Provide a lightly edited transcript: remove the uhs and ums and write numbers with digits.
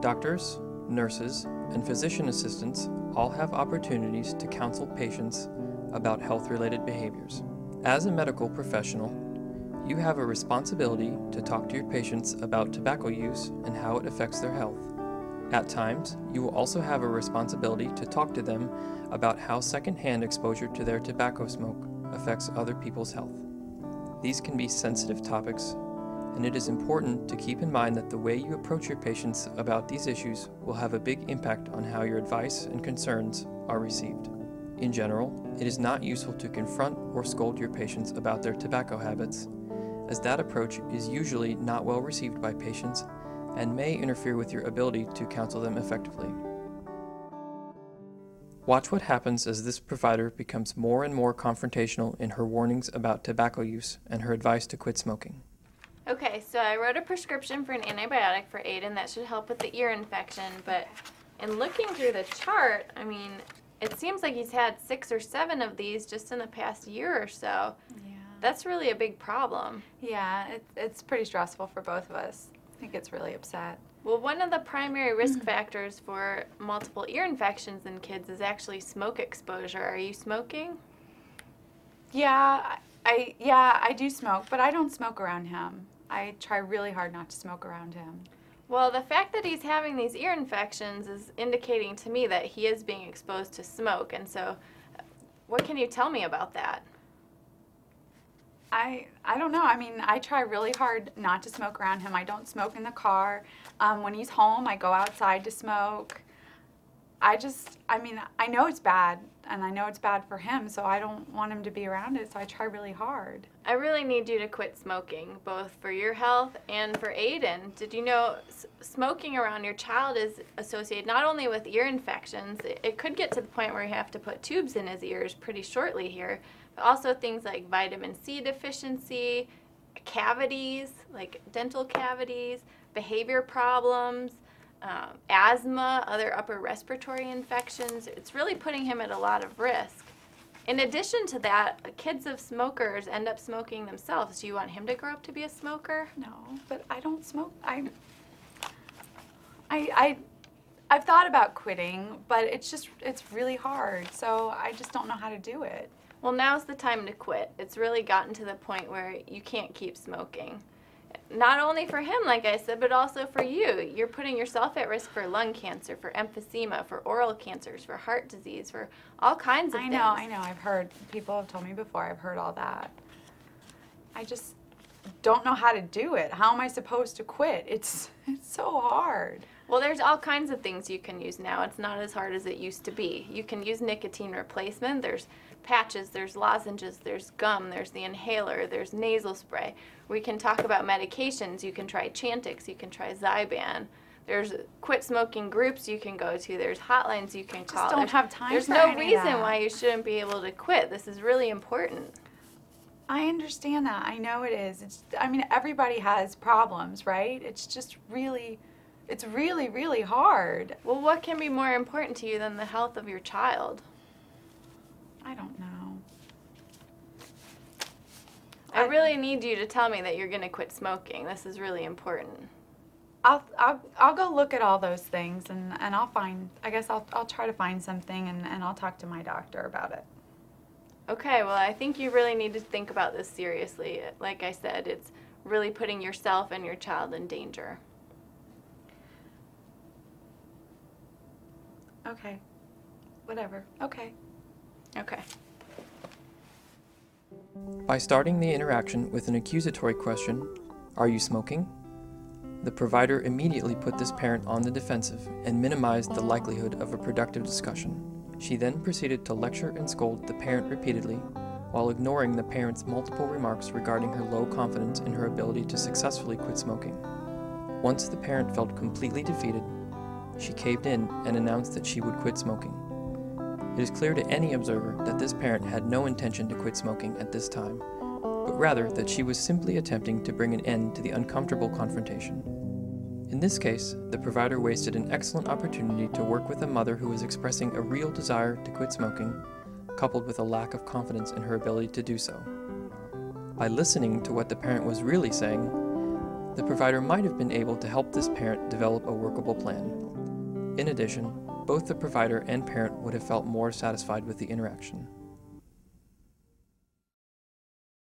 Doctors, nurses, and physician assistants all have opportunities to counsel patients about health-related behaviors. As a medical professional, you have a responsibility to talk to your patients about tobacco use and how it affects their health. At times, you will also have a responsibility to talk to them about how secondhand exposure to their tobacco smoke affects other people's health. These can be sensitive topics, and it is important to keep in mind that the way you approach your patients about these issues will have a big impact on how your advice and concerns are received. In general, it is not useful to confront or scold your patients about their tobacco habits, as that approach is usually not well received by patients and may interfere with your ability to counsel them effectively. Watch what happens as this provider becomes more and more confrontational in her warnings about tobacco use and her advice to quit smoking. Okay, so I wrote a prescription for an antibiotic for Aiden that should help with the ear infection, but in looking through the chart, I mean, it seems like he's had 6 or 7 of these just in the past year or so. Yeah. That's really a big problem. Yeah, it's pretty stressful for both of us. I think it's really upset. Well, one of the primary risk factors for multiple ear infections in kids is actually smoke exposure. Are you smoking? Yeah, I do smoke, but I don't smoke around him. I try really hard not to smoke around him. Well, the fact that he's having these ear infections is indicating to me that he is being exposed to smoke. And so what can you tell me about that? I don't know. I mean, I try really hard not to smoke around him. I don't smoke in the car. When he's home, I go outside to smoke. I mean, I know it's bad, and I know it's bad for him, so I don't want him to be around it, so I try really hard. I really need you to quit smoking, both for your health and for Aiden. Did you know smoking around your child is associated not only with ear infections, it could get to the point where you have to put tubes in his ears pretty shortly here, but also things like vitamin C deficiency, cavities, like dental cavities, behavior problems, asthma, other upper respiratory infections. It's really putting him at a lot of risk. In addition to that, kids of smokers end up smoking themselves. Do you want him to grow up to be a smoker? No, but I don't smoke. I've thought about quitting, but it's really hard, so I just don't know how to do it. Well, now's the time to quit. It's really gotten to the point where you can't keep smoking. Not only for him, like I said, but also for you. You're putting yourself at risk for lung cancer, for emphysema, for oral cancers, for heart disease, for all kinds of things. I know. I've heard, people have told me before, I've heard all that. I just don't know how to do it. How am I supposed to quit? It's so hard. Well, there's all kinds of things you can use now. It's not as hard as it used to be. You can use nicotine replacement. There's patches, there's lozenges, there's gum, there's the inhaler, there's nasal spray. We can talk about medications. You can try Chantix, you can try Zyban. There's quit smoking groups you can go to. There's hotlines you can call. I just don't have time There's for no any of reason that. why you shouldn't be able to quit. This is really important. I understand that. I know it is. I mean, everybody has problems, right? It's really, really hard. Well, what can be more important to you than the health of your child? I don't know. I really need you to tell me that you're going to quit smoking. This is really important. I'll go look at all those things and I'll find, I guess I'll try to find something and I'll talk to my doctor about it. Okay, well, I think you really need to think about this seriously. Like I said, it's really putting yourself and your child in danger. Okay. Whatever. Okay. Okay. By starting the interaction with an accusatory question, "Are you smoking?" the provider immediately put this parent on the defensive and minimized the likelihood of a productive discussion. She then proceeded to lecture and scold the parent repeatedly, while ignoring the parent's multiple remarks regarding her low confidence in her ability to successfully quit smoking. Once the parent felt completely defeated, she caved in and announced that she would quit smoking. It is clear to any observer that this parent had no intention to quit smoking at this time, but rather that she was simply attempting to bring an end to the uncomfortable confrontation. In this case, the provider wasted an excellent opportunity to work with a mother who was expressing a real desire to quit smoking, coupled with a lack of confidence in her ability to do so. By listening to what the parent was really saying, the provider might have been able to help this parent develop a workable plan. In addition, both the provider and parent would have felt more satisfied with the interaction.